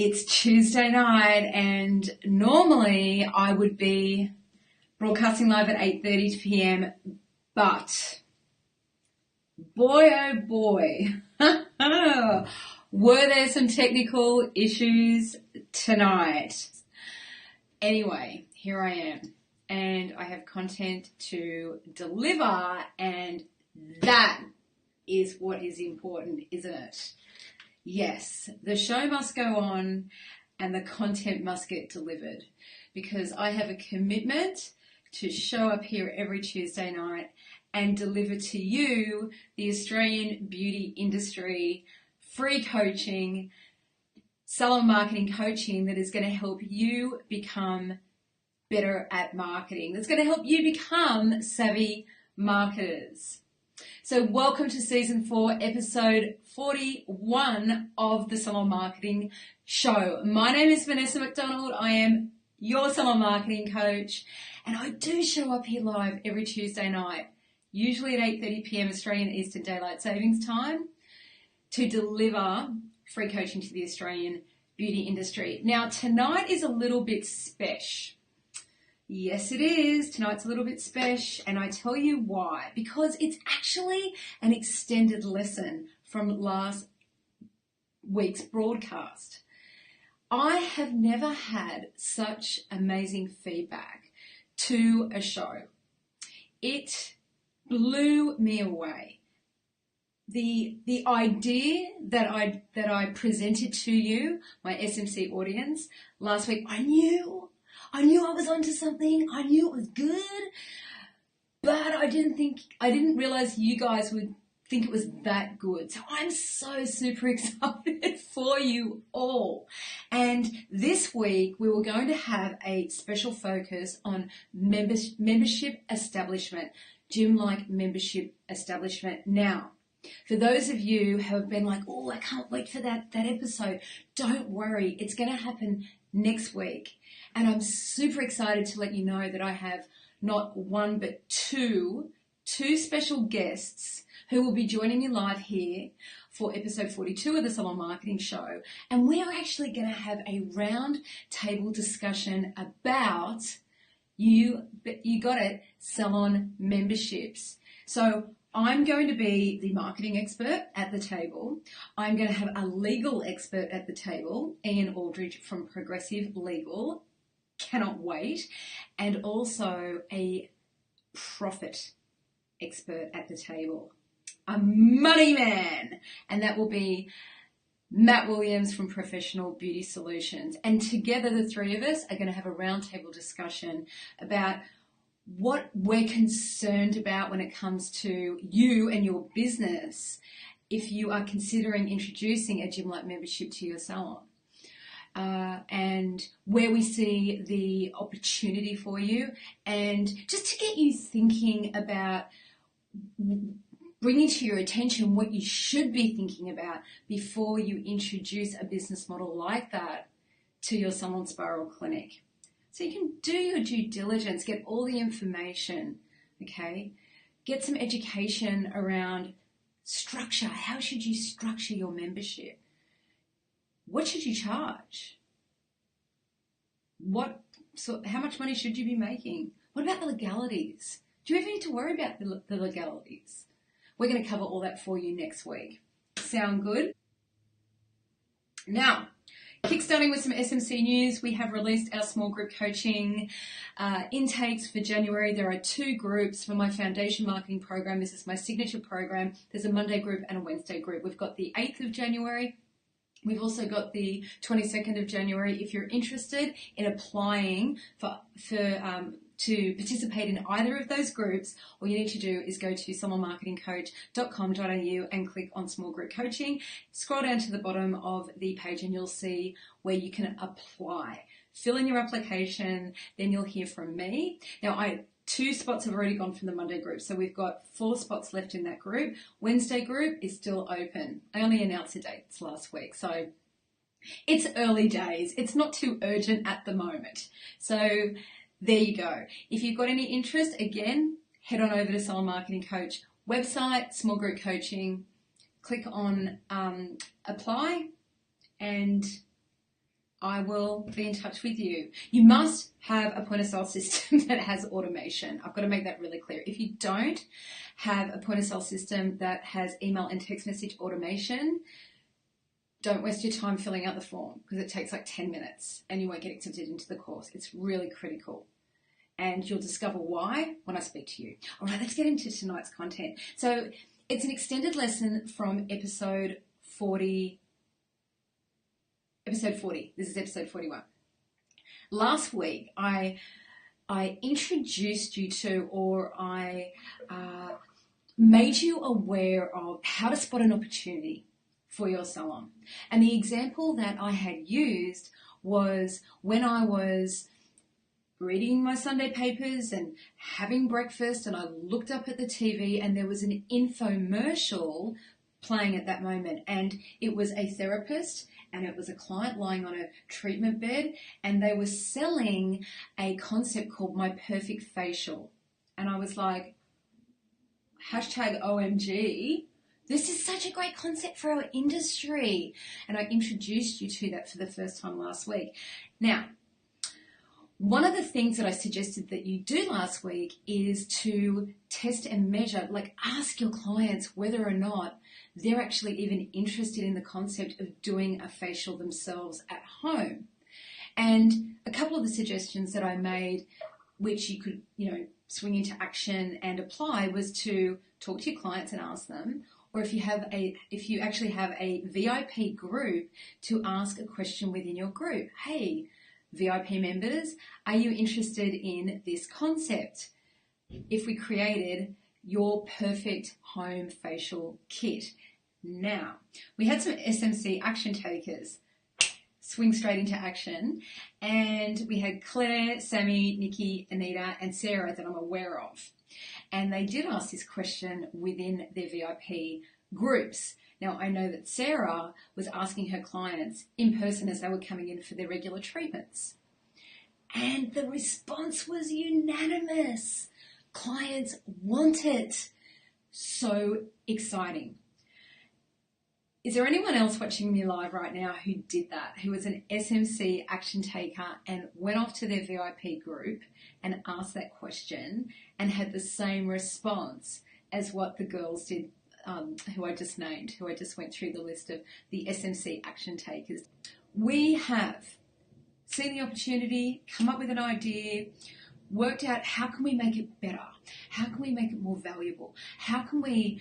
It's Tuesday night and normally I would be broadcasting live at 8:30 p.m. but boy oh boy, were there some technical issues tonight. Anyway, here I am and I have content to deliver, and that is what is important, isn't it? Yes, the show must go on and the content must get delivered, because I have a commitment to show up here every Tuesday night and deliver to you the Australian beauty industry free coaching, salon marketing coaching that is going to help you become better at marketing, that's going to help you become savvy marketers. So welcome to season 4, episode 41 of the Salon Marketing Show. My name is Vanessa McDonald. I am your salon marketing coach, and I do show up here live every Tuesday night, usually at 8:30 p.m. Australian Eastern Daylight Savings Time, to deliver free coaching to the Australian beauty industry. Now, tonight is a little bit special. Yes, it is. Tonight's a little bit special, and I tell you why. Because it's actually an extended lesson from last week's broadcast. I have never had such amazing feedback to a show. It blew me away. The idea that I presented to you, my SMC audience, last week, I knew I was onto something. I knew it was good, but I didn't realize you guys would think it was that good. So I'm so super excited for you all. And this week we were going to have a special focus on membership establishment, gym-like membership establishment. Now, for those of you who have been like, oh, I can't wait for that episode, don't worry. It's going to happen next week. And I'm super excited to let you know that I have not one but two special guests who will be joining me live here for episode 42 of the Salon Marketing Show. And we are actually going to have a round table discussion about, you got it, salon memberships. So I'm going to be the marketing expert at the table. I'm going to have a legal expert at the table, Ian Aldridge from Progressive Legal. Cannot wait. And also a profit expert at the table, a money man. And that will be Matt Williams from Professional Beauty Solutions. And together the three of us are going to have a roundtable discussion about what we're concerned about when it comes to you and your business if you are considering introducing a gym-like membership to your salon, and where we see the opportunity for you, and just to get you thinking about bringing to your attention what you should be thinking about before you introduce a business model like that to your salon, spa or clinic. So you can do your due diligence, get all the information, okay? Get some education around structure. How should you structure your membership? What should you charge? How much money should you be making? What about the legalities? Do you ever need to worry about the legalities? We're going to cover all that for you next week. Sound good? Now, kickstarting with some SMC news, we have released our small group coaching intakes for January. There are 2 groups for my foundation marketing program. This is my signature program. There's a Monday group and a Wednesday group. We've got the 8th of January. We've also got the 22nd of January. If you're interested in applying to participate in either of those groups, all you need to do is go to salonmarketingcoach.com.au and click on small group coaching. Scroll down to the bottom of the page and you'll see where you can apply. Fill in your application, then you'll hear from me. Now, 2 spots have already gone from the Monday group, so we've got 4 spots left in that group. Wednesday group is still open. I only announced the dates last week, so it's early days. It's not too urgent at the moment. So there you go. If you've got any interest, again, head on over to Salon Marketing Coach website, small group coaching, click on apply, and I will be in touch with you. You must have a point of sale system that has automation. I've got to make that really clear. If you don't have a point of sale system that has email and text message automation, don't waste your time filling out the form because it takes like 10 minutes and you won't get accepted into the course. It's really critical. And you'll discover why when I speak to you. All right, let's get into tonight's content. So it's an extended lesson from episode 40. This is episode 41. Last week, I introduced you to, or I made you aware of how to spot an opportunity for your salon. And the example that I had used was when I was reading my Sunday papers and having breakfast, and I looked up at the TV and there was an infomercial playing at that moment, and it was a therapist and it was a client lying on a treatment bed, and they were selling a concept called My Perfect Facial. And I was like, hashtag OMG, this is such a great concept for our industry. And I introduced you to that for the first time last week. Now, one of the things that I suggested that you do last week is to test and measure, like ask your clients whether or not they're actually even interested in the concept of doing a facial themselves at home. And a couple of the suggestions that I made, which you could, swing into action and apply, was to talk to your clients and ask them, or if you actually have a VIP group, to ask a question within your group. Hey, VIP members, are you interested in this concept? If we created your perfect home facial kit. Now, we had some SMC action takers swing straight into action, and we had Claire, Sammy, Nikki, Anita, and Sarah that I'm aware of. And they did ask this question within their VIP groups. Now, I know that Sarah was asking her clients in person as they were coming in for their regular treatments. And the response was unanimous. Clients want it. So exciting. Is there anyone else watching me live right now who did that, who was an SMC action taker and went off to their VIP group and asked that question and had the same response as what the girls did, who I just named, who I just went through the list of the SMC action takers? We have seen the opportunity, come up with an idea, worked out how can we make it better? How can we make it more valuable? How can we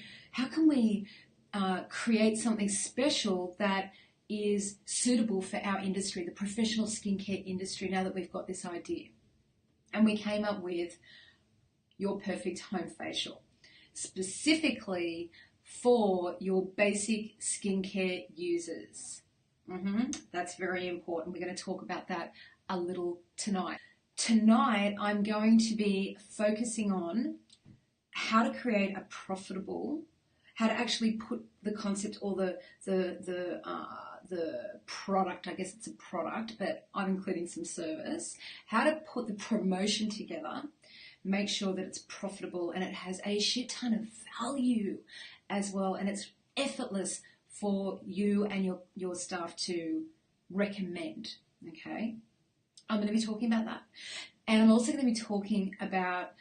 create something special that is suitable for our industry, the professional skincare industry, now that we've got this idea? And we came up with your perfect home facial, specifically for your basic skincare users. That's very important. We're going to talk about that a little tonight. Tonight, I'm going to be focusing on how to create a profitable, how to actually put the concept or the product, I guess it's a product, but I'm including some service, how to put the promotion together, make sure that it's profitable and it has a shit ton of value as well, and it's effortless for you and your staff to recommend, okay? I'm going to be talking about that. And I'm also going to be talking about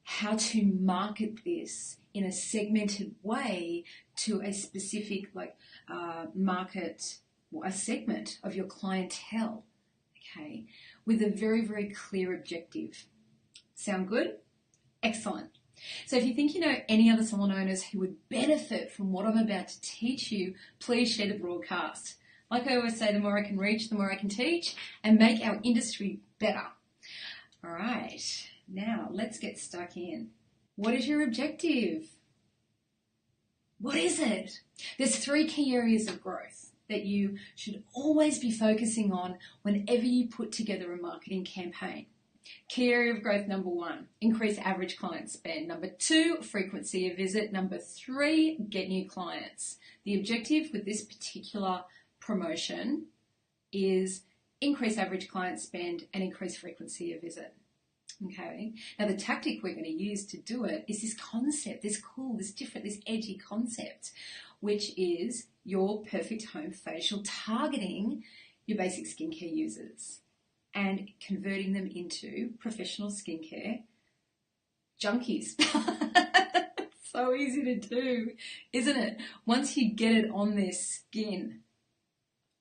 how to market this in a segmented way to a specific market, a segment of your clientele, okay, with a very, very clear objective. Sound good? Excellent. So if you think you know any other salon owners who would benefit from what I'm about to teach you, please share the broadcast. Like I always say, the more I can reach, the more I can teach and make our industry better. All right, now let's get stuck in. What is your objective? What is it? There's 3 key areas of growth that you should always be focusing on whenever you put together a marketing campaign. Key area of growth number 1, increase average client spend. Number 2, frequency of visit. Number 3, get new clients. The objective with this particular promotion is increase average client spend and increase frequency of visit. Okay. Now the tactic we're going to use to do it is this concept, this cool, this different, this edgy concept, which is your perfect home facial, targeting your basic skincare users and converting them into professional skincare junkies. So easy to do, isn't it? Once you get it on their skin,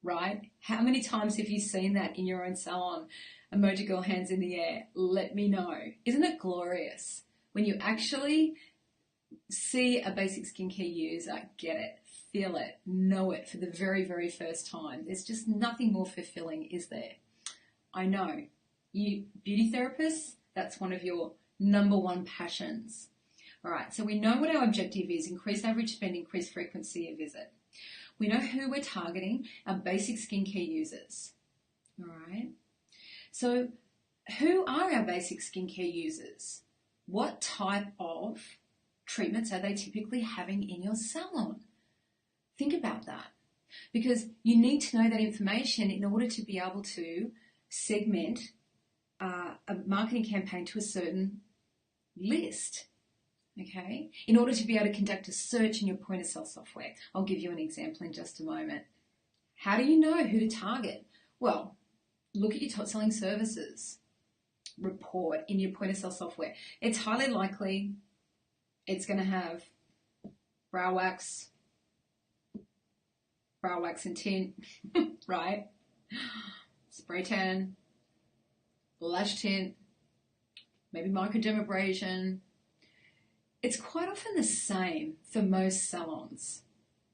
right? How many times have you seen that in your own salon? Emoji girl, hands in the air. Let me know. Isn't it glorious when you actually see a basic skincare user, get it, feel it, know it for the very, very first time? There's just nothing more fulfilling, is there? I know. You beauty therapists, that's one of your number one passions. All right, so we know what our objective is: increase average spend, increase frequency of visit. We know who we're targeting, our basic skincare users. All right, so who are our basic skincare users? What type of treatments are they typically having in your salon? Think about that, because you need to know that information in order to be able to segment a marketing campaign to a certain list. Okay, in order to be able to conduct a search in your point of sale software. I'll give you an example in just a moment. How do you know who to target? Well, look at your top selling services report in your point of sale software. It's highly likely it's going to have brow wax and tint, right? Spray tan, lash tint, maybe microdermabrasion. It's quite often the same for most salons.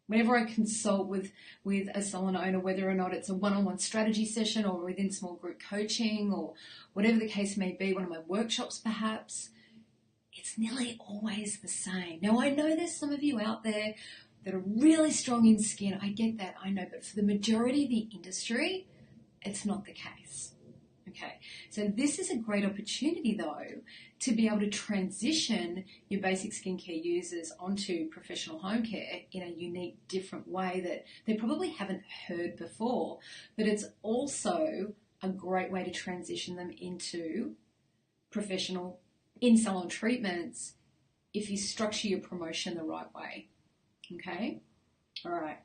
Whenever I consult with a salon owner, whether or not it's a one-on-one strategy session or within small group coaching or whatever the case may be, one of my workshops perhaps, it's nearly always the same. Now, I know there's some of you out there that are really strong in skin. I get that, I know. But for the majority of the industry, it's not the case. Okay, so this is a great opportunity, though, to be able to transition your basic skincare users onto professional home care in a unique, different way that they probably haven't heard before. But it's also a great way to transition them into professional in-salon treatments if you structure your promotion the right way. Okay, all right.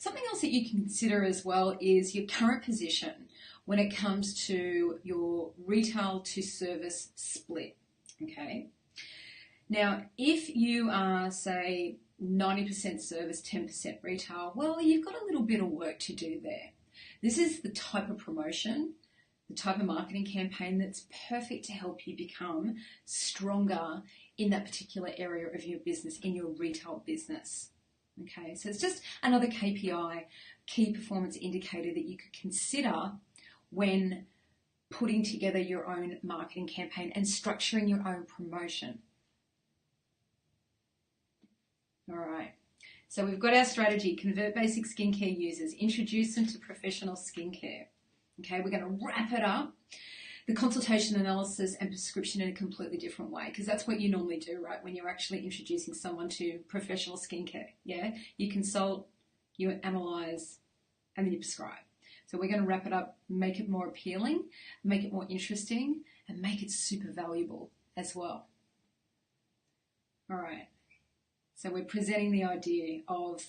Something else that you can consider as well is your current position when it comes to your retail to service split, okay? Now, if you are, say, 90% service, 10% retail, well, you've got a little bit of work to do there. This is the type of promotion, the type of marketing campaign that's perfect to help you become stronger in that particular area of your business, in your retail business. Okay, so it's just another KPI, key performance indicator that you could consider when putting together your own marketing campaign and structuring your own promotion. All right, so we've got our strategy: convert basic skincare users, introduce them to professional skincare. Okay, we're going to wrap it up. The consultation, analysis and prescription in a completely different way, because that's what you normally do, right? When you're actually introducing someone to professional skincare, yeah? You consult, you analyze, and then you prescribe. So we're going to wrap it up, make it more appealing, make it more interesting, and make it super valuable as well. All right. So we're presenting the idea of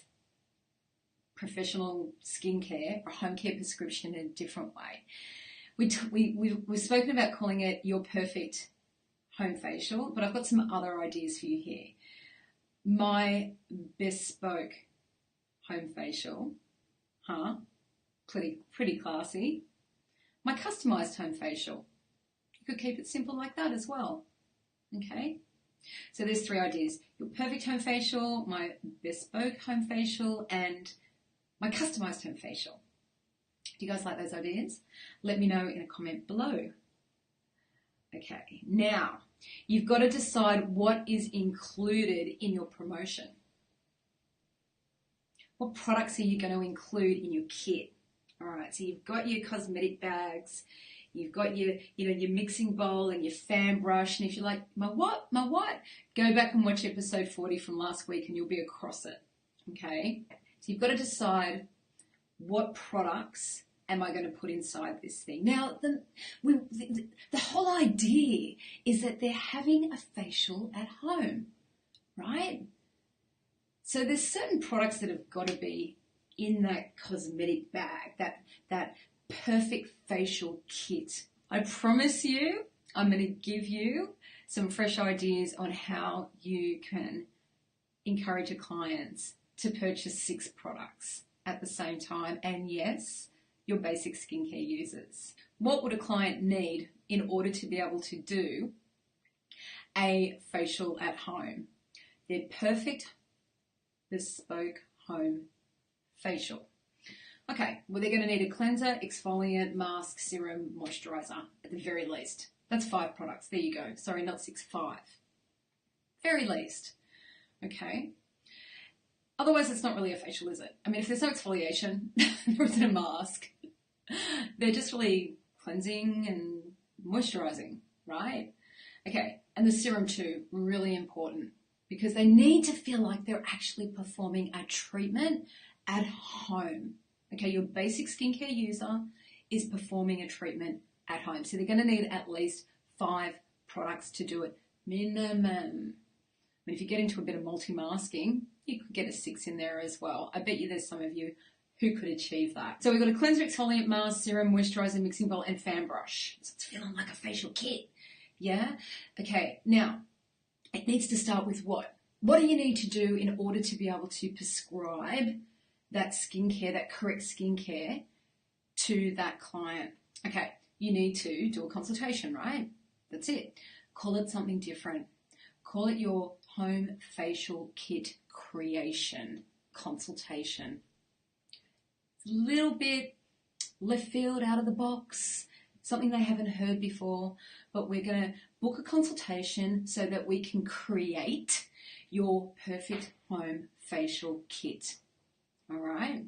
professional skincare or home care prescription in a different way. We've spoken about calling it your perfect home facial, but I've got some other ideas for you here. My bespoke home facial, pretty classy. My customized home facial. You could keep it simple like that as well. Okay, so there's three ideas: your perfect home facial, my bespoke home facial, and my customized home facial. Do you guys like those ideas? Let me know in a comment below. Okay, now you've got to decide what is included in your promotion. What products are you going to include in your kit? All right, so you've got your cosmetic bags, you've got your mixing bowl and your fan brush, and if you're like, my what? Go back and watch episode 40 from last week and you'll be across it. Okay, so you've got to decide what products am I going to put inside this thing. Now, the whole idea is that they're having a facial at home, right? So there's certain products that have got to be in that cosmetic bag, that perfect facial kit. I promise you, I'm going to give you some fresh ideas on how you can encourage your clients to purchase 6 products at the same time. And yes, your basic skincare users. What would a client need in order to be able to do a facial at home? Their perfect bespoke home facial. Okay, well, they're going to need a cleanser, exfoliant, mask, serum, moisturizer at the very least. That's 5 products. There you go. Sorry, not 6, 5. Very least. Okay. Otherwise, it's not really a facial, is it? I mean, if there's no exfoliation, there isn't a mask. They're just really cleansing and moisturizing, right? Okay, and the serum too, really important, because they need to feel like they're actually performing a treatment at home. Okay, your basic skincare user is performing a treatment at home. So they're going to need at least 5 products to do it, minimum. I mean, if you get into a bit of multi-masking, you could get a 6 in there as well. I bet you there's some of you who could achieve that. So we've got a cleanser, exfoliant, mask, serum, moisturizer, mixing bowl, and fan brush. So it's feeling like a facial kit. Yeah? Okay, now, it needs to start with what? What do you need to do in order to be able to prescribe that skincare, that correct skincare to that client? Okay, you need to do a consultation, right? That's it. Call it something different. Call it your home facial kit creation consultation. It's a little bit left field, out of the box, something they haven't heard before, but we're going to book a consultation so that we can create your perfect home facial kit. All right?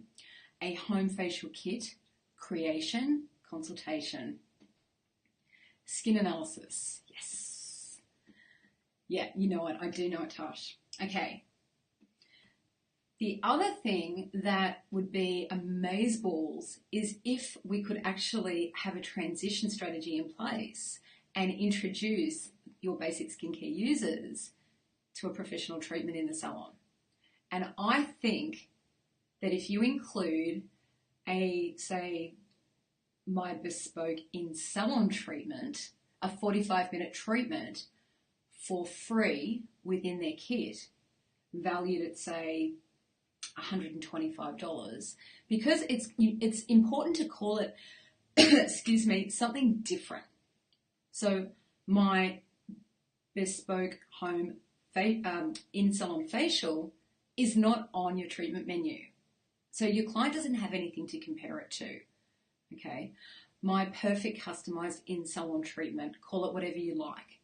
A home facial kit creation consultation. Skin analysis. Yes. Yeah, you know it. I do know it, Tosh. Okay. The other thing that would be amazeballs is if we could actually have a transition strategy in place and introduce your basic skincare users to a professional treatment in the salon. And I think that if you include say, my bespoke in-salon treatment, a 45-minute treatment for free within their kit, valued at, say, $125, because it's important to call it, excuse me, something different. So my bespoke home in-salon facial is not on your treatment menu. So your client doesn't have anything to compare it to. Okay, my perfect customized in-salon treatment, call it whatever you like.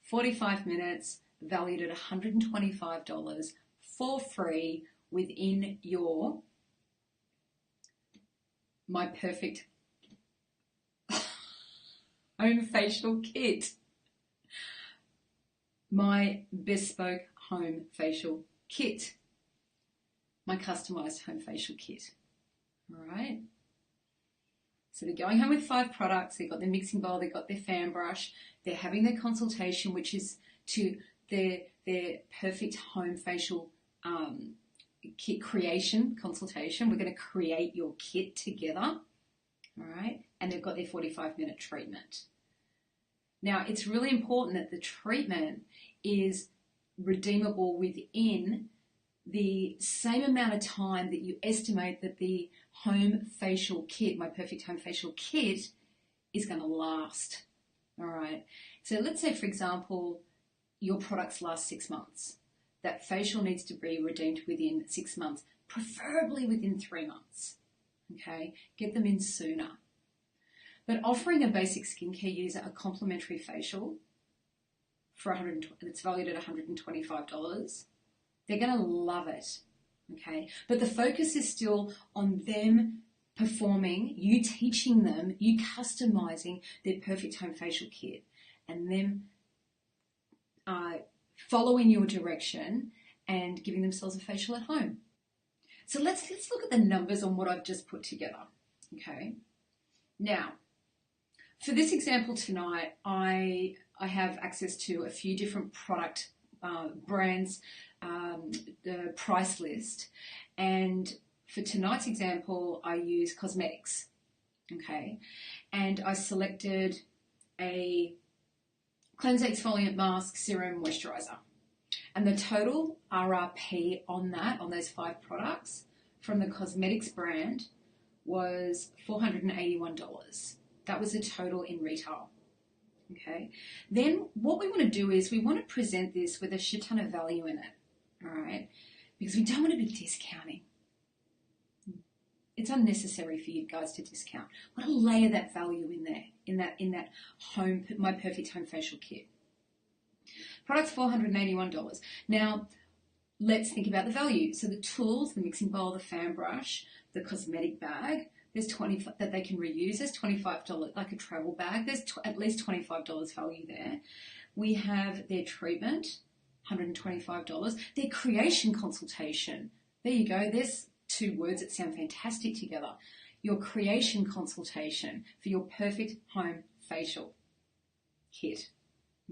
45 minutes, valued at $125 for free within your my perfect home facial kit. My bespoke home facial kit. My customized home facial kit. All right. So they're going home with 5 products. They've got their mixing bowl. They've got their fan brush. They're having their consultation, which is to their perfect home facial kit creation consultation. We're going to create your kit together. All right. And they've got their 45-minute treatment. Now, it's really important that the treatment is redeemable within the same amount of time that you estimate that the home facial kit, my perfect home facial kit, is going to last. All right. So let's say, for example, your products last 6 months. That facial needs to be redeemed within 6 months, preferably within 3 months. Okay. Get them in sooner. But offering a basic skincare user a complimentary facial for that's valued at $125, they're going to love it, okay? But the focus is still on them performing, you teaching them, you customizing their perfect home facial kit, and them following your direction and giving themselves a facial at home. So let's look at the numbers on what I've just put together, okay? Now, for this example tonight, I have access to a few different product brands, the price list, and for tonight's example, I use cosmetics, okay? And I selected a cleanse exfoliant mask, serum, moisturizer. And the total RRP on those 5 products from the cosmetics brand was $481. That was the total in retail. Okay. Then what we want to do is we want to present this with a shit ton of value in it. All right. Because we don't want to be discounting. It's unnecessary for you guys to discount. We want to layer that value in there, in that home, My Perfect Home Facial Kit. Product's $481. Now, let's think about the value. So the tools, the mixing bowl, the fan brush, the cosmetic bag, there's 20 that they can reuse. There's $25, like a travel bag. There's at least $25 value there. We have their treatment, $125. Their creation consultation. There you go. There's 2 words that sound fantastic together. Your creation consultation for your perfect home facial kit.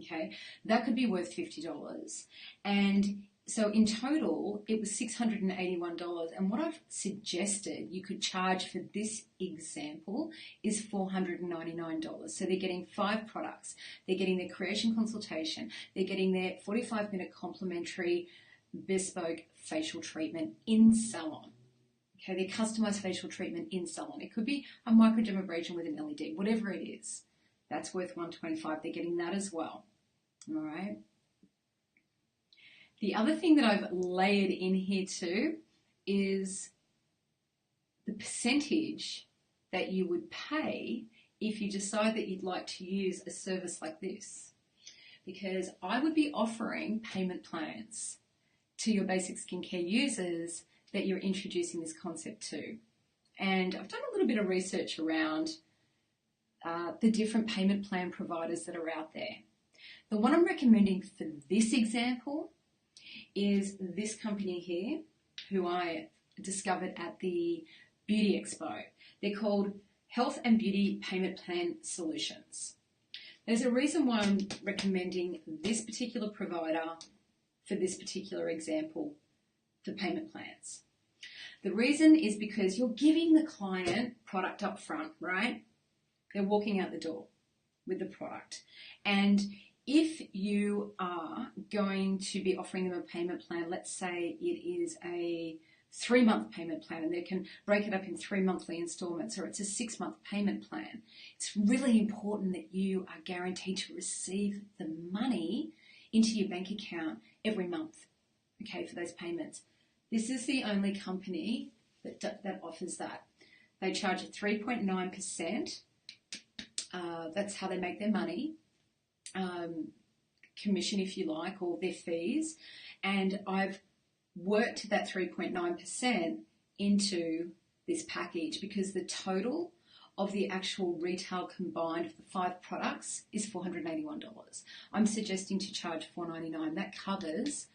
Okay, that could be worth $50. And so in total, it was $681. And what I've suggested you could charge for this example is $499. So they're getting 5 products. They're getting their creation consultation. They're getting their 45-minute complimentary bespoke facial treatment in Salon. Okay, their customized facial treatment in Salon. It could be a microdermabrasion with an LED, whatever it is. That's worth $125. They're getting that as well. All right. The other thing that I've layered in here too is the percentage that you would pay if you decide that you'd like to use a service like this. Because I would be offering payment plans to your basic skincare users that you're introducing this concept to. And I've done a little bit of research around the different payment plan providers that are out there. The one I'm recommending for this example is this company here, who I discovered at the Beauty Expo. They're called Health and Beauty Payment Plan Solutions. There's a reason why I'm recommending this particular provider for this particular example for payment plans. The reason is because you're giving the client product up front, right? They're walking out the door with the product. And if you are going to be offering them a payment plan, let's say it is a 3-month payment plan and they can break it up in 3 monthly installments, or it's a 6-month payment plan, it's really important that you are guaranteed to receive the money into your bank account every month, okay, for those payments. This is the only company that offers that. They charge a 3.9%. That's how they make their money. Commission, if you like, or their fees. And I've worked that 3.9% into this package because the total of the actual retail combined of the 5 products is $481. I'm suggesting to charge $499. That covers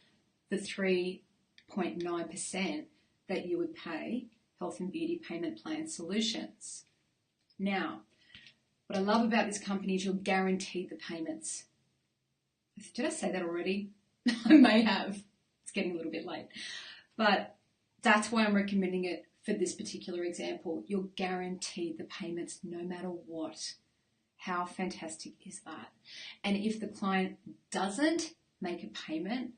the 3.9% that you would pay Health and Beauty Payment Plan Solutions. Now, what I love about this company is you're guaranteed the payments. Did I say that already? I may have. It's getting a little bit late. But that's why I'm recommending it for this particular example. You're guaranteed the payments no matter what. How fantastic is that? And if the client doesn't make a payment,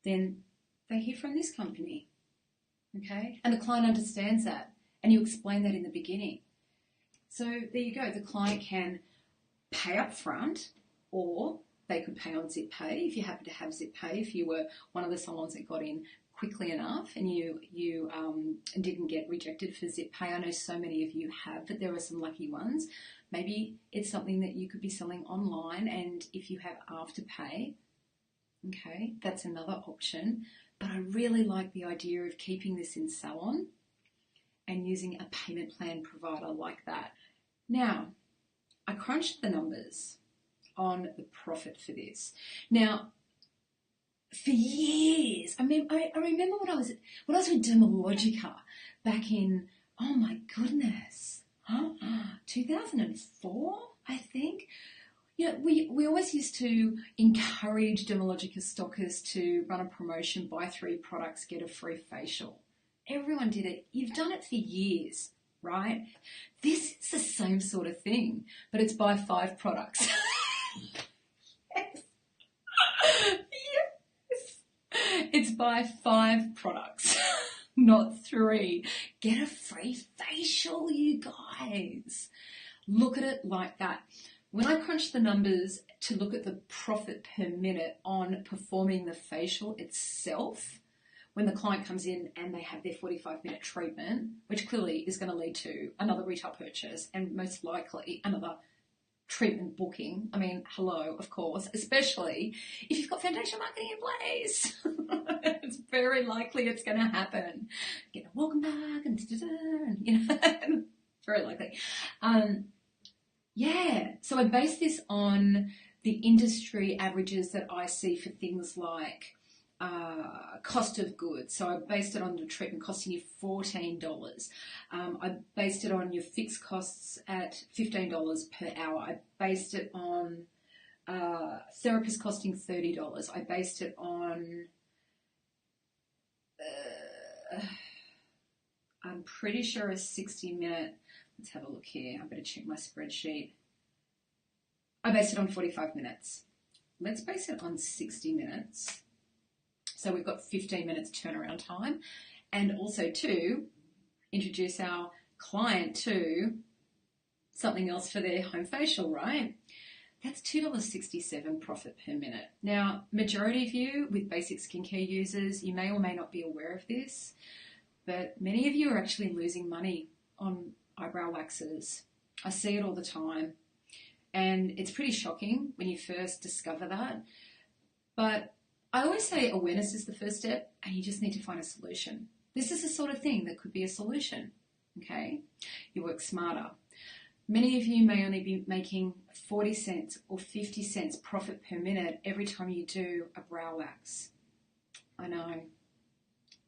then they hear from this company. Okay? And the client understands that. And you explain that in the beginning. So there you go. The client can pay up front, or they could pay on Zip Pay if you happen to have Zip Pay, if you were one of the salons that got in quickly enough and you didn't get rejected for Zip Pay. I know so many of you have, but there are some lucky ones. Maybe it's something that you could be selling online, and if you have Afterpay, okay, that's another option. But I really like the idea of keeping this in Salon and using a payment plan provider like that. Now, I crunched the numbers on the profit for this. Now, for years, I remember when I was with Dermalogica back in, oh my goodness, 2004, I think. You know, we always used to encourage Dermalogica stockers to run a promotion, buy 3 products, get a free facial. Everyone did it. You've done it for years, right? This is the same sort of thing, but it's buy 5 products. Yes. Yes. It's buy 5 products, not 3. Get a free facial, you guys. Look at it like that. When I crunch the numbers to look at the profit per minute on performing the facial itself, when the client comes in and they have their 45-minute treatment, which clearly is going to lead to another retail purchase and most likely another treatment booking. I mean, hello, of course, especially if you've got foundation marketing in place. It's very likely it's going to happen. Get a welcome back and you know, very likely. Yeah, so I base this on the industry averages that I see for things like cost of goods. So I based it on the treatment costing you $14. I based it on your fixed costs at $15 per hour. I based it on therapists costing $30. I based it on, I'm pretty sure a 60-minute, let's have a look here. I better check my spreadsheet. I based it on 45 minutes. Let's base it on 60 minutes. So we've got 15 minutes turnaround time, and also to introduce our client to something else for their home facial, right? That's $2.67 profit per minute. Now, majority of you with basic skincare users, you may or may not be aware of this, but many of you are actually losing money on eyebrow waxes. I see it all the time, and it's pretty shocking when you first discover that. But I always say awareness is the first step, and you just need to find a solution. This is the sort of thing that could be a solution, okay? You work smarter. Many of you may only be making 40 cents or 50 cents profit per minute every time you do a brow wax. I know,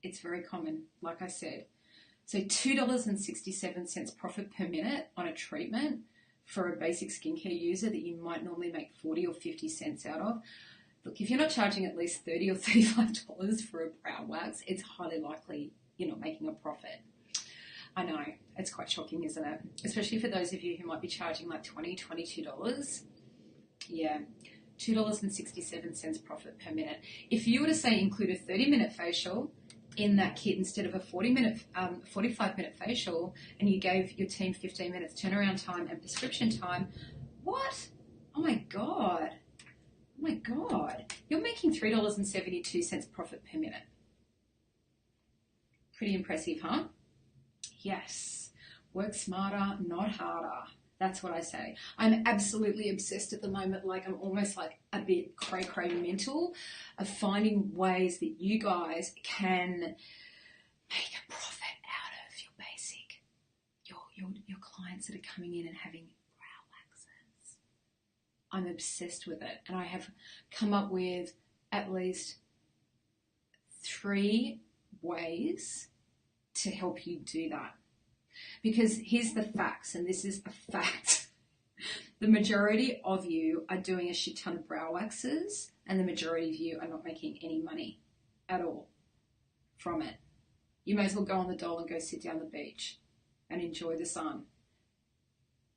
it's very common, like I said. So $2.67 profit per minute on a treatment for a basic skincare user that you might normally make 40 or 50 cents out of. Look, if you're not charging at least $30 or $35 for a brow wax, it's highly likely you're not making a profit. I know, it's quite shocking, isn't it? Especially for those of you who might be charging like $20, $22. Yeah, $2.67 profit per minute. If you were to say include a 30-minute facial in that kit instead of a 45-minute facial, and you gave your team 15 minutes turnaround time and prescription time, what? Oh my God. Oh my God, you're making $3.72 profit per minute. Pretty impressive, huh? Yes. Work smarter, not harder. That's what I say. I'm absolutely obsessed at the moment, like I'm almost like a bit cray-cray mental of finding ways that you guys can make a profit out of your basic, your clients that are coming in and having I'm obsessed with it, and I have come up with at least 3 ways to help you do that. Because here's the facts, and this is a fact. The majority of you are doing a shit ton of brow waxes, and the majority of you are not making any money at all from it. You may as well go on the dole and go sit down the beach and enjoy the sun.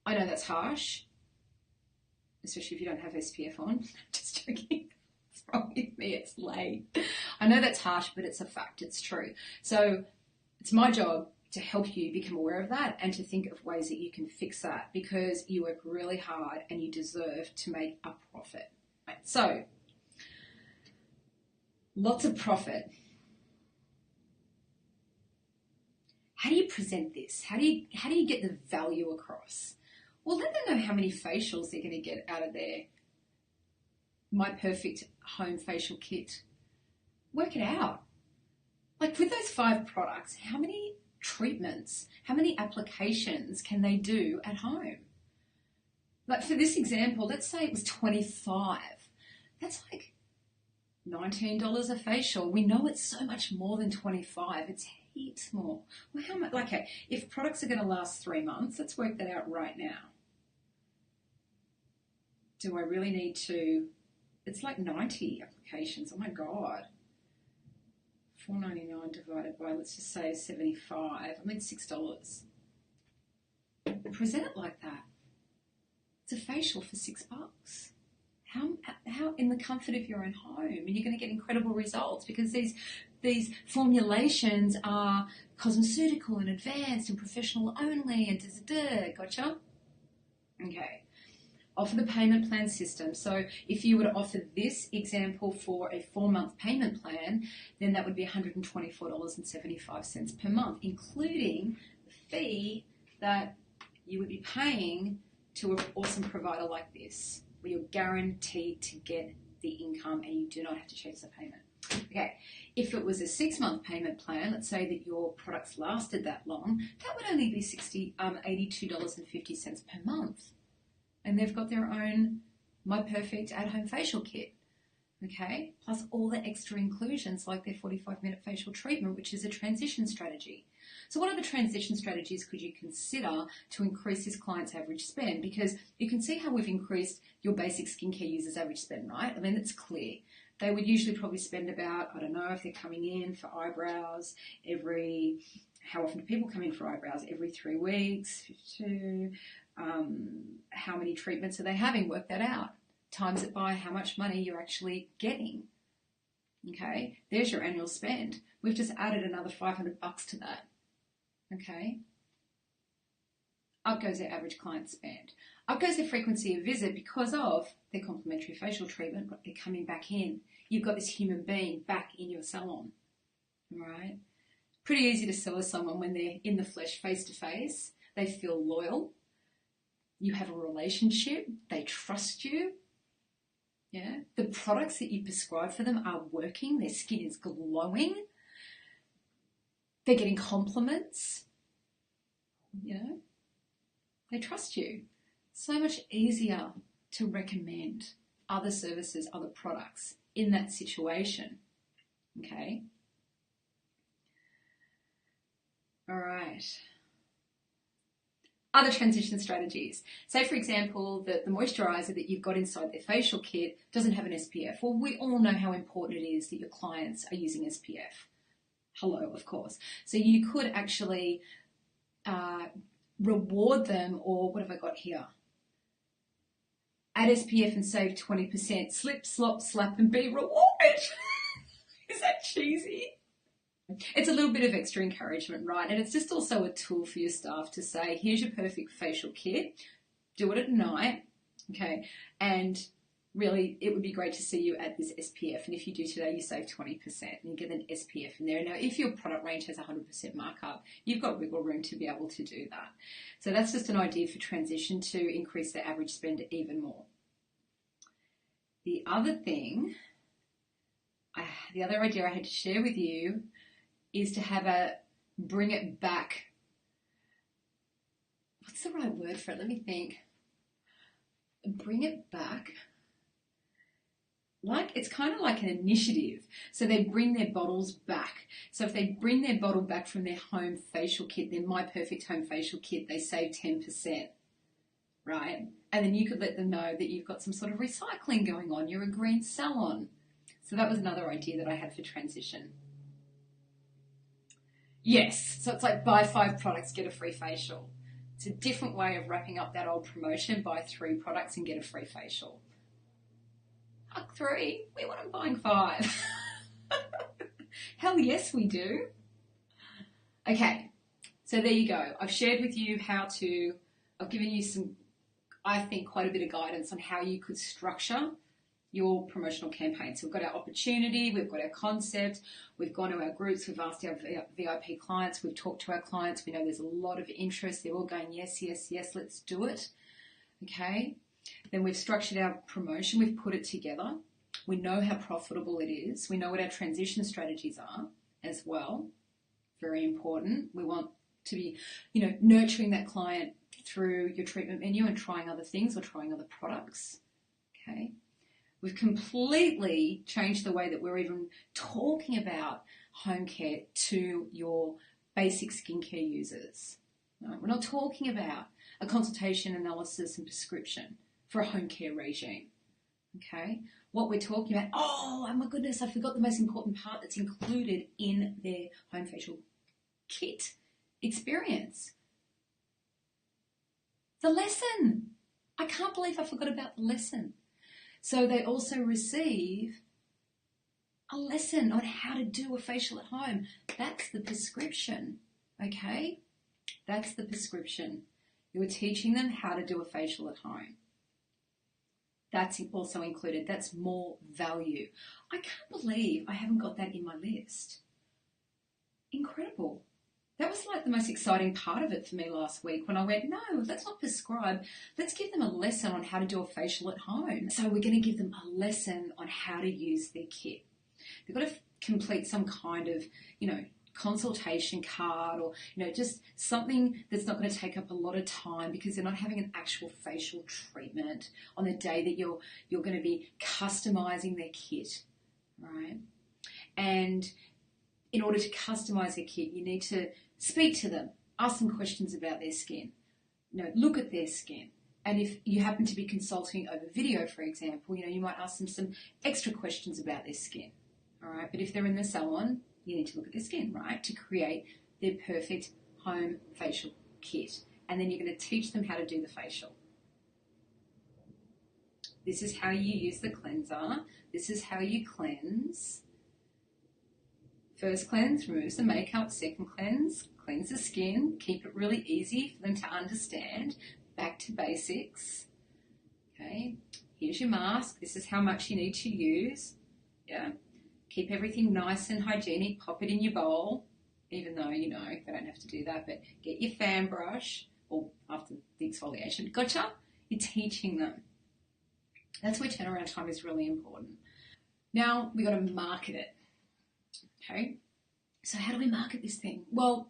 I know that's harsh, especially if you don't have SPF on. Just joking. What's wrong with me? It's late. I know that's harsh, but it's a fact. It's true. So it's my job to help you become aware of that and to think of ways that you can fix that, because you work really hard and you deserve to make a profit. Right. So lots of profit. How do you present this? How do you get the value across? Well, let them know how many facials they're going to get out of their My Perfect Home Facial Kit. Work it out. Like with those 5 products, how many treatments, how many applications can they do at home? Like for this example, let's say it was 25. That's like $19 a facial. We know it's so much more than 25. It's heaps more. Well, how much? Okay, if products are going to last 3 months, let's work that out right now. Do I really need to? It's like 90 applications. Oh my God. $4.99 divided by, let's just say, 75. I mean, $6. Present it like that. It's a facial for $6. How in the comfort of your own home, and you're going to get incredible results because these formulations are cosmeceutical and advanced and professional only and gotcha? Okay. Offer the payment plan system. So if you were to offer this example for a 4-month payment plan, then that would be $124.75 per month, including the fee that you would be paying to an awesome provider like this, where you're guaranteed to get the income and you do not have to chase the payment. Okay, if it was a 6-month payment plan, let's say that your products lasted that long, that would only be $82.50 per month. And they've got their own My Perfect at-home facial kit, okay? Plus all the extra inclusions like their 45-minute facial treatment, which is a transition strategy. So what other transition strategies could you consider to increase this client's average spend? Because you can see how we've increased your basic skincare users' average spend, right? I mean, it's clear. They would usually probably spend about, I don't know, if they're coming in for eyebrows how often do people come in for eyebrows? Every 3 weeks, 2, how many treatments are they having? Work that out. Times it by how much money you're actually getting. Okay, there's your annual spend. We've just added another $500 to that. Okay, up goes their average client spend. Up goes their frequency of visit because of their complimentary facial treatment, but they're coming back in. You've got this human being back in your salon. All right, pretty easy to sell to someone when they're in the flesh, face to face. They feel loyal. You have a relationship. They trust you. Yeah, the products that you prescribe for them are working. Their skin is glowing. They're getting compliments. You know, they trust you. So much easier to recommend other services, other products in that situation. Okay. All right. Other transition strategies. Say, for example, that the moisturizer that you've got inside their facial kit doesn't have an SPF. Well, we all know how important it is that your clients are using SPF. Hello, of course. So you could actually reward them, or what have I got here? Add SPF and save 20%. Slip, slop, slap, and be rewarded. Is that cheesy? It's a little bit of extra encouragement, right? And it's just also a tool for your staff to say, here's your perfect facial kit. Do it at night, okay? And really, it would be great to see you at this SPF. And if you do today, you save 20% and you get an SPF in there. Now, if your product range has 100% markup, you've got wiggle room to be able to do that. So that's just an idea for transition to increase the average spend even more. The other thing, the other idea I had to share with you is to have a bring it back. What's the right word for it? Let me think. Bring it back. Like, it's kind of like an initiative. So they bring their bottles back. So if they bring their bottle back from their home facial kit, their My Perfect Home Facial Kit, they save 10%, right? And then you could let them know that you've got some sort of recycling going on. You're a green salon. So that was another idea that I had for transition. Yes, so it's like buy 5 products, get a free facial. It's a different way of wrapping up that old promotion, buy 3 products and get a free facial. Fuck 3, we want them buying 5. Hell yes, we do. Okay, so there you go. I've shared with you I've given you some, I think, quite a bit of guidance on how you could structure your promotional campaign. So we've got our opportunity, we've got our concept, we've gone to our groups, we've asked our VIP clients, we've talked to our clients, we know there's a lot of interest, they're all going, yes, yes, yes, let's do it. Okay, then we've structured our promotion, we've put it together, we know how profitable it is, we know what our transition strategies are as well, very important. We want to be, nurturing that client through your treatment menu and trying other things or trying other products. Okay. We've completely changed the way that we're even talking about home care to your basic skincare users. No, we're not talking about a consultation, analysis and prescription for a home care regime. Okay? what we're talking about. Oh my goodness, I forgot the most important part that's included in their home facial kit experience. The lesson. I can't believe I forgot about the lesson. So they also receive a lesson on how to do a facial at home. That's the prescription, okay? That's the prescription. You are teaching them how to do a facial at home. That's also included. That's more value. I can't believe I haven't got that in my list. Incredible. That was like the most exciting part of it for me last week when I went, no, let's not prescribe. Let's give them a lesson on how to do a facial at home. So we're going to give them a lesson on how to use their kit. They've got to complete some kind of, consultation card or, just something that's not going to take up a lot of time because they're not having an actual facial treatment on the day that you're going to be customizing their kit, right? And in order to customize their kit, you need to speak to them, ask them questions about their skin, look at their skin. And if you happen to be consulting over video, for example, you might ask them some extra questions about their skin, all right? But if they're in the salon, you need to look at their skin, right, to create their perfect home facial kit. And then you're going to teach them how to do the facial. This is how you use the cleanser. This is how you cleanse. First cleanse, removes the makeup. Second cleanse, cleanse the skin. Keep it really easy for them to understand. Back to basics. Okay, here's your mask. This is how much you need to use. Yeah. Keep everything nice and hygienic. Pop it in your bowl, even though, they don't have to do that. But get your fan brush, or after the exfoliation. Gotcha? You're teaching them. That's where turnaround time is really important. Now, we've got to market it. Okay? So how do we market this thing? Well,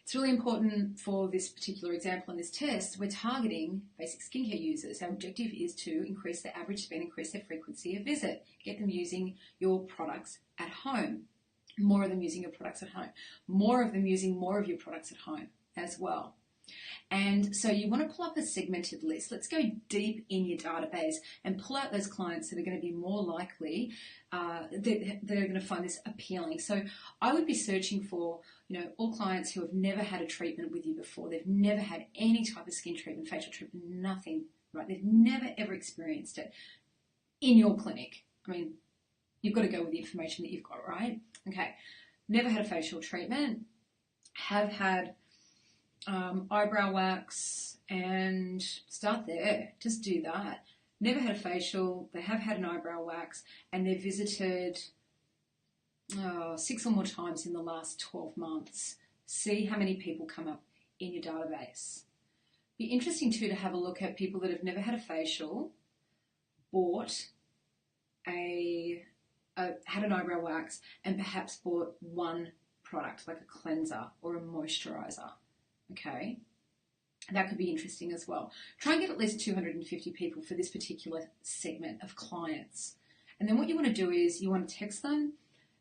it's really important for this particular example in this test. We're targeting basic skincare users. Our objective is to increase their average spend, increase their frequency of visit, get them using your products at home, more of them using your products at home, more of them using more of your products at home as well. And so you want to pull up a segmented list. Let's go deep in your database and pull out those clients that are going to be more likely, that are going to find this appealing. So I would be searching for, all clients who have never had a treatment with you before. They've never had any type of skin treatment, facial treatment, nothing, right? They've never ever experienced it in your clinic. I mean, you've got to go with the information that you've got, right? Okay. Never had a facial treatment, have had eyebrow wax, and start there. Just do that. Never had a facial, they have had an eyebrow wax, and they've visited 6 or more times in the last 12 months. See how many people come up in your database. Be interesting too to have a look at people that have never had a facial, bought had an eyebrow wax, and perhaps bought one product like a cleanser or a moisturizer. Okay, that could be interesting as well. Try and get at least 250 people for this particular segment of clients. And then what you want to do is you want to text them,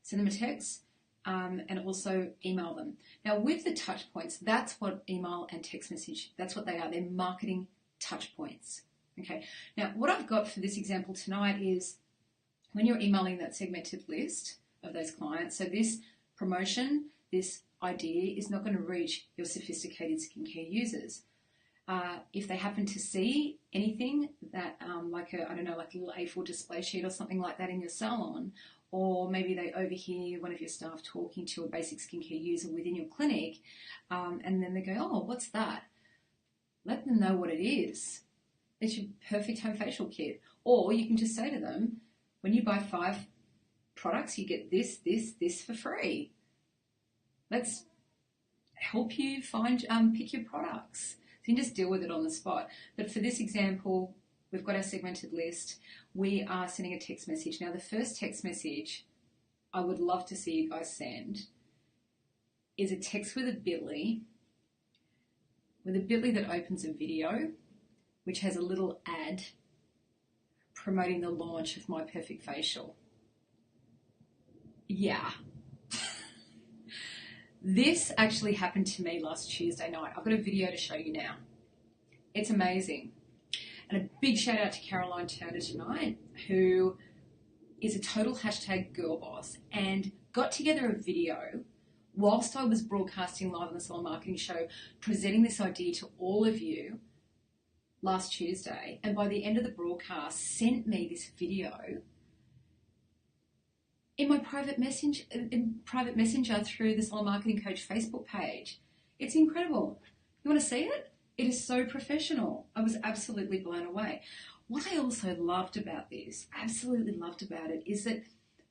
send them a text, and also email them. Now with the touch points, that's what email and text message, that's what they are. They're marketing touch points. Okay, now what I've got for this example tonight is when you're emailing that segmented list of those clients, so this promotion, this idea is not going to reach your sophisticated skincare users. If they happen to see anything that, like a little A4 display sheet or something like that in your salon, or maybe they overhear one of your staff talking to a basic skincare user within your clinic, and then they go, oh, what's that? Let them know what it is. It's your perfect home facial kit. Or you can just say to them, when you buy 5 products, you get this, this for free. Let's help you pick your products. So you can just deal with it on the spot. But for this example, we've got our segmented list. We are sending a text message. Now, the first text message I would love to see you guys send is a text with a bit.ly, that opens a video, which has a little ad promoting the launch of My Perfect Facial. Yeah. This actually happened to me last Tuesday night. I've got a video to show you now. It's amazing. And a big shout out to Caroline Turner tonight, who is a total hashtag girl boss and got together a video whilst I was broadcasting live on the Salon Marketing Show, presenting this idea to all of you last Tuesday. And by the end of the broadcast, sent me this video in my private messenger through the Salon Marketing Coach Facebook page. It's incredible. You want to see it? It is so professional. I was absolutely blown away. What I also loved about this, absolutely loved about it, is that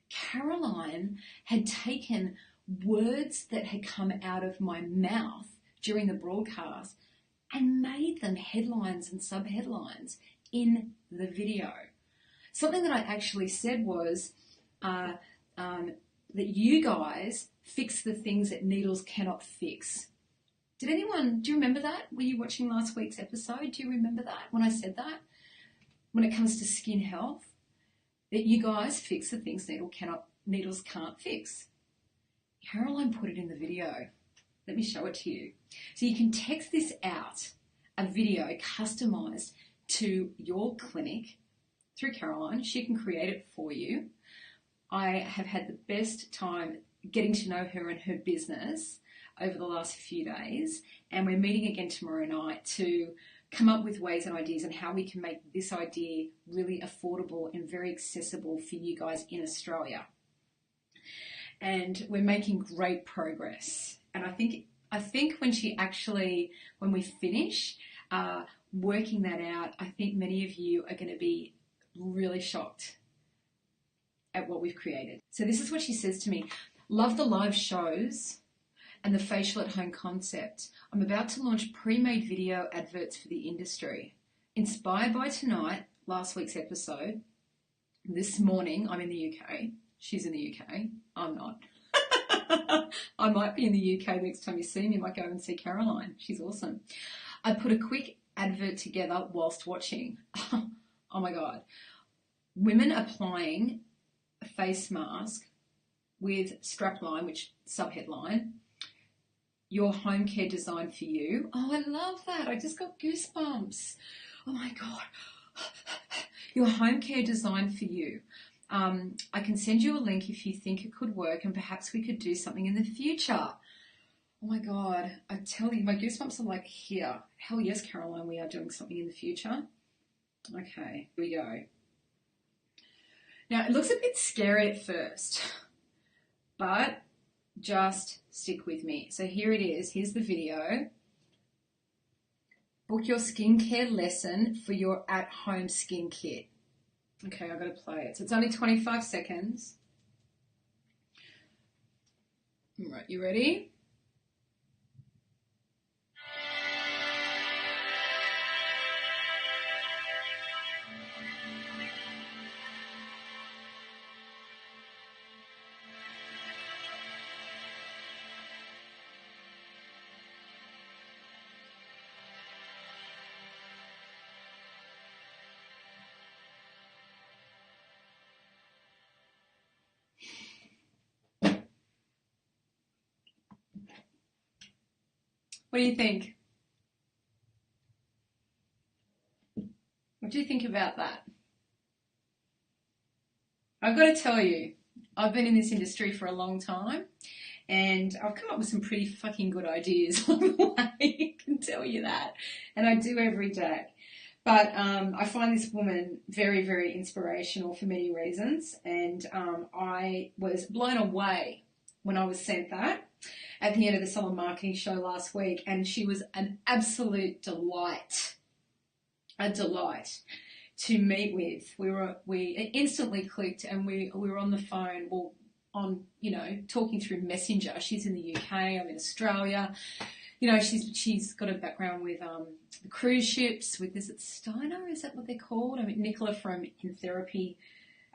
Caroline had taken words that had come out of my mouth during the broadcast and made them headlines and subheadlines in the video. Something that I actually said was that you guys fix the things that needles cannot fix. Do you remember that? Were you watching last week's episode? Do you remember that when I said that? When it comes to skin health, that you guys fix the things needles can't fix. Caroline put it in the video. Let me show it to you. So you can text this out, a video customized to your clinic through Caroline. She can create it for you. I have had the best time getting to know her and her business over the last few days, and we're meeting again tomorrow night to come up with ways and ideas on how we can make this idea really affordable and very accessible for you guys in Australia. And we're making great progress. And I think when we finish working that out, I think many of you are going to be really shocked at what we've created. So this is what she says to me. Love the live shows and the facial at home concept. I'm about to launch pre-made video adverts for the industry. Inspired by tonight, last week's episode, this morning, I'm in the UK. She's in the UK. I'm not. I might be in the UK next time you see me. You might go and see Caroline. She's awesome. I put a quick advert together whilst watching. Oh my God. Women applying a face mask with strapline, which subheadline, your home care design for you. Oh, I love that. I just got goosebumps. Oh my God. Your home care design for you. I can send you a link if you think it could work, and perhaps we could do something in the future. Oh my God. I tell you, my goosebumps are like here. Hell yes, Caroline, we are doing something in the future. Okay, here we go. Now, it looks a bit scary at first, but just stick with me. So here it is. Here's the video. Book your skincare lesson for your at-home skin kit. Okay, I've got to play it. So it's only 25 seconds. All right, you ready? What do you think? What do you think about that? I've got to tell you, I've been in this industry for a long time and I've come up with some pretty fucking good ideas along the way, I can tell you that. And I do every day. But I find this woman very, very inspirational for many reasons. And I was blown away when I was sent that at the end of the Salon Marketing Show last week, and she was an absolute delight, a delight to meet with. We instantly clicked, and we were on the phone, talking through Messenger. She's in the UK, I'm in Australia. You know, she's got a background with the cruise ships. Is it Steiner? Is that what they're called? I mean, Nicola from In Therapy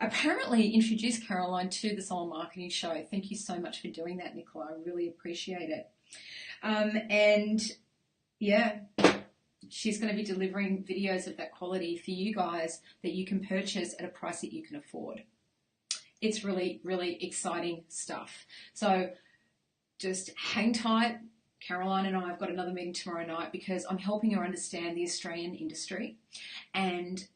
apparently introduced Caroline to the Salon Marketing Show. Thank you so much for doing that, Nicola. I really appreciate it. And yeah, she's going to be delivering videos of that quality for you guys that you can purchase at a price that you can afford. It's really, really exciting stuff. So just hang tight. Caroline and I have got another meeting tomorrow night because I'm helping her understand the Australian industry and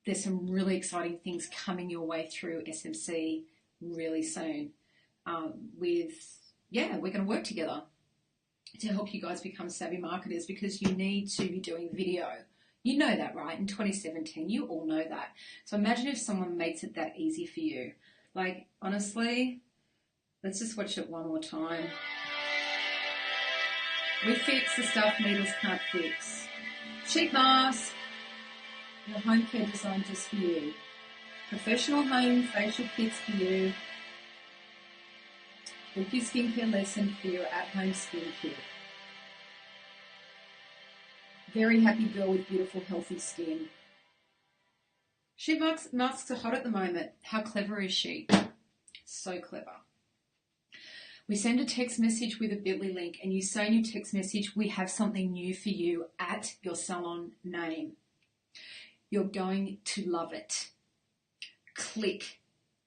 there's some really exciting things coming your way through SMC really soon. We're going to work together to help you guys become savvy marketers, because you need to be doing video. You know that, right? In 2017, you all know that. So imagine if someone makes it that easy for you. Like, honestly, let's just watch it one more time. We fix the stuff needles can't fix. Sheet mask. Your home care designed just for you. Professional home facial kits for you. Weekly skincare lesson for your at-home skincare. Very happy girl with beautiful, healthy skin. Sheet masks are hot at the moment. How clever is she? So clever. We send a text message with a bit.ly link, and you say in your text message, we have something new for you at your salon name. You're going to love it. Click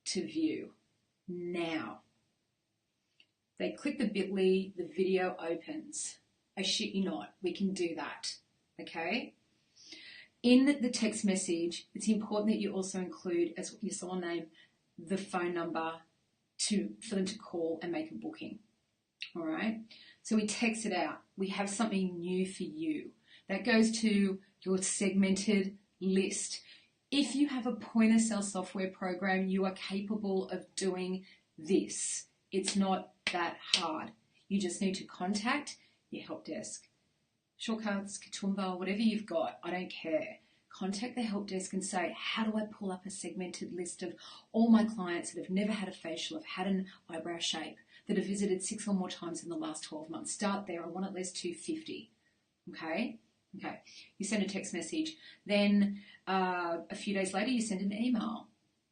to view now. They click the bit.ly, the video opens. I shit you not, we can do that, okay? In the text message, it's important that you also include, as your salon name, the phone number for them to call and make a booking, all right? So we text it out. We have something new for you. That goes to your segmented list. If you have a point-of-sale software program, you are capable of doing this. It's not that hard. You just need to contact your help desk. Shortcuts, Katoomba, whatever you've got, I don't care. Contact the help desk and say, how do I pull up a segmented list of all my clients that have never had a facial, have had an eyebrow shape, that have visited 6 or more times in the last 12 months? Start there. I want at least 250. Okay? Okay. You send a text message. Then a few days later, you send an email.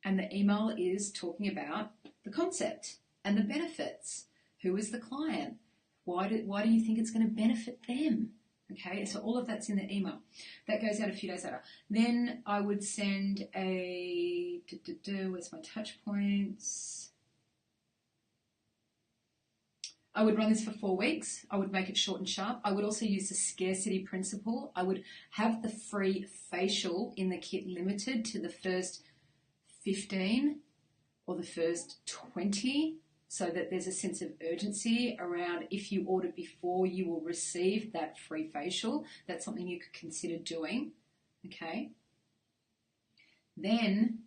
And the email is talking about the concept and the benefits. Who is the client? Why do you think it's going to benefit them? Okay, so all of that's in the email. That goes out a few days later. Then I would send where's my touch points? I would run this for 4 weeks. I would make it short and sharp. I would also use the scarcity principle. I would have the free facial in the kit limited to the first 15 or the first 20, so that there's a sense of urgency around if you order before, you will receive that free facial. That's something you could consider doing, okay? Then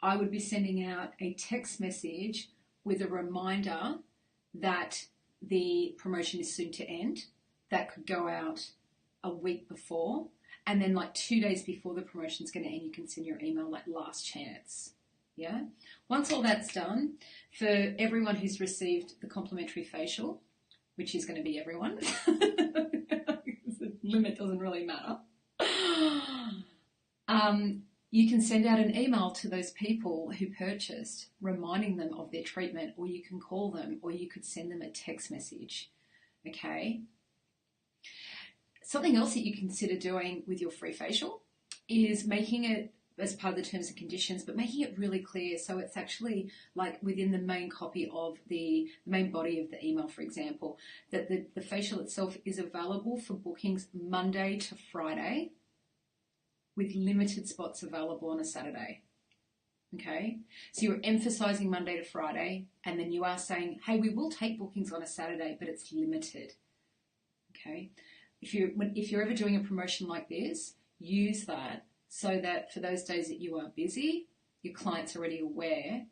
I would be sending out a text message with a reminder that the promotion is soon to end. That could go out a week before, and then like 2 days before the promotion's going to end, you can send your email like last chance. Yeah. Once all that's done, for everyone who's received the complimentary facial, which is going to be everyone, the limit doesn't really matter, you can send out an email to those people who purchased, reminding them of their treatment, or you can call them, or you could send them a text message. Okay. Something else that you consider doing with your free facial is making it as part of the terms and conditions, but making it really clear so it's actually like within the main copy of the main body of the email, for example, that the facial itself is available for bookings Monday to Friday with limited spots available on a Saturday. Okay, so you're emphasizing Monday to Friday, and then you are saying, hey, we will take bookings on a Saturday, but it's limited. Okay, if you're ever doing a promotion like this, use that so that for those days that you are busy, your client's already aware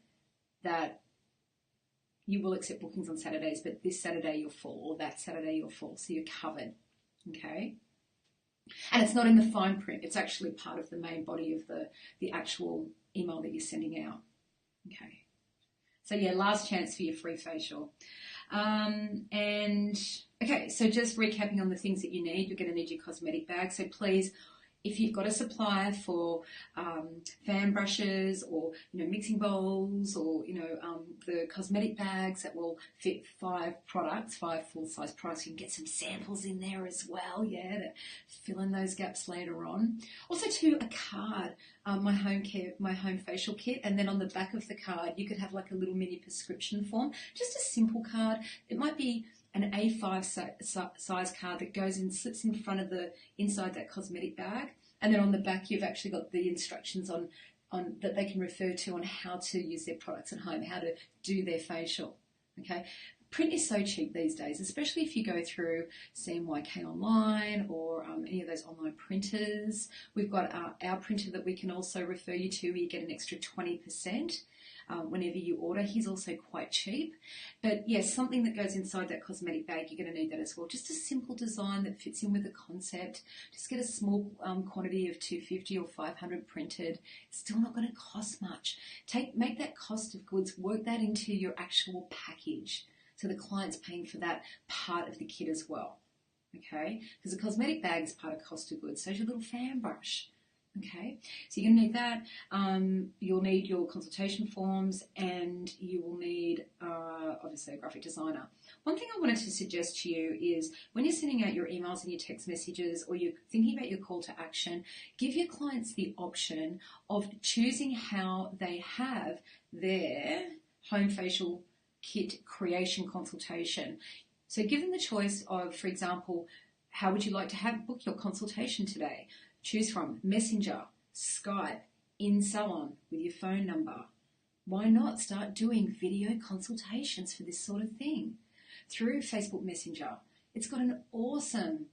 that you will accept bookings on Saturdays, but this Saturday you're full, or that Saturday you're full, so you're covered. Okay. And it's not in the fine print. It's actually part of the main body of the actual email that you're sending out. Okay. So yeah, last chance for your free facial. Okay, so just recapping on the things that you need. You're going to need your cosmetic bag. So please, if you've got a supplier for fan brushes or mixing bowls or the cosmetic bags that will fit 5 full-size products, you can get some samples in there as well, yeah, to fill in those gaps later on. Also to a card, my home facial kit, and then on the back of the card you could have like a little mini prescription form, just a simple card. It might be an A5 size card that goes in, slips in front of inside that cosmetic bag, And then on the back, you've actually got the instructions on that they can refer to on how to use their products at home, how to do their facial. Okay. Print is so cheap these days, especially if you go through CMYK Online or any of those online printers. We've got our printer that we can also refer you to, where you get an extra 20% whenever you order. He's also quite cheap. But yes, something that goes inside that cosmetic bag, you're going to need that as well. Just a simple design that fits in with the concept. Just get a small quantity of 250 or 500 printed. It's still not going to cost much. Make that cost of goods, work that into your actual package. So the client's paying for that part of the kit as well, okay? Because the cosmetic bag is part of cost of goods. So is your little fan brush, okay? So you're going to need that. You'll need your consultation forms, and you will need, obviously, a graphic designer. One thing I wanted to suggest to you is when you're sending out your emails and your text messages, or you're thinking about your call to action, give your clients the option of choosing how they have their home facial kit creation consultation. So give them the choice of, for example, how would you like to book your consultation today? Choose from Messenger, Skype, in Salon with your phone number. Why not start doing video consultations for this sort of thing through Facebook Messenger? It's got an awesome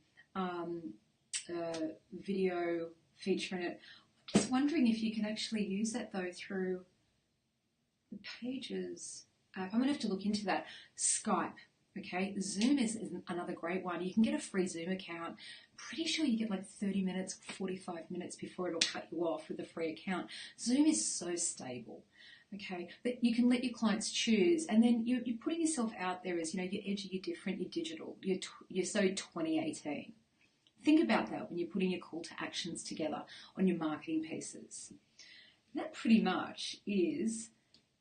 video feature in it. I'm just wondering if you can actually use that though through the Pages app. I'm going to have to look into that. Skype, okay? Zoom is another great one. You can get a free Zoom account. Pretty sure you get like 30 minutes, 45 minutes before it'll cut you off with a free account. Zoom is so stable, okay? But you can let your clients choose, and then you're putting yourself out there as, you know, you're edgy, you're different, you're digital. You're so 2018. Think about that when you're putting your call to actions together on your marketing pieces. And that pretty much is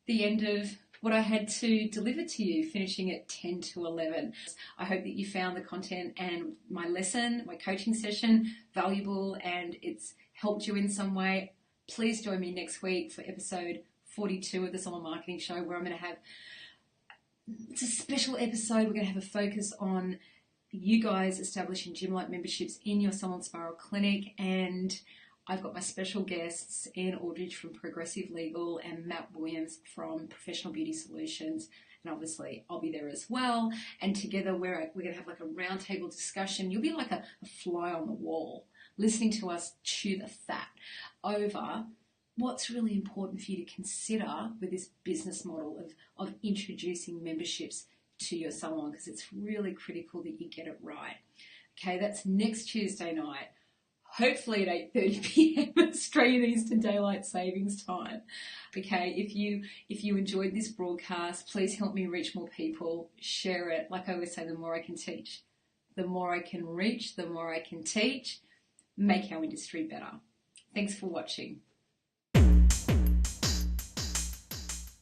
the end of what I had to deliver to you, finishing at 10 to 11. I hope that you found the content and my lesson, my coaching session, valuable, and it's helped you in some way. Please join me next week for episode 42 of the Salon Marketing Show, where I'm going to have, it's a special episode. We're going to have a focus on you guys establishing gym-like memberships in your Salon Spiral Clinic, and I've got my special guests, Ian Aldridge from Progressive Legal and Matt Williams from Professional Beauty Solutions. And obviously I'll be there as well. And together we're going to have like a roundtable discussion. You'll be like a fly on the wall, listening to us chew the fat over what's really important for you to consider with this business model of introducing memberships to your salon, because it's really critical that you get it right. Okay, that's next Tuesday night. Hopefully at 8:30 p.m. Australian Eastern Daylight Savings Time. Okay, if you enjoyed this broadcast, please help me reach more people. Share it. Like I always say, the more I can teach, the more I can reach, the more I can teach, make our industry better. Thanks for watching.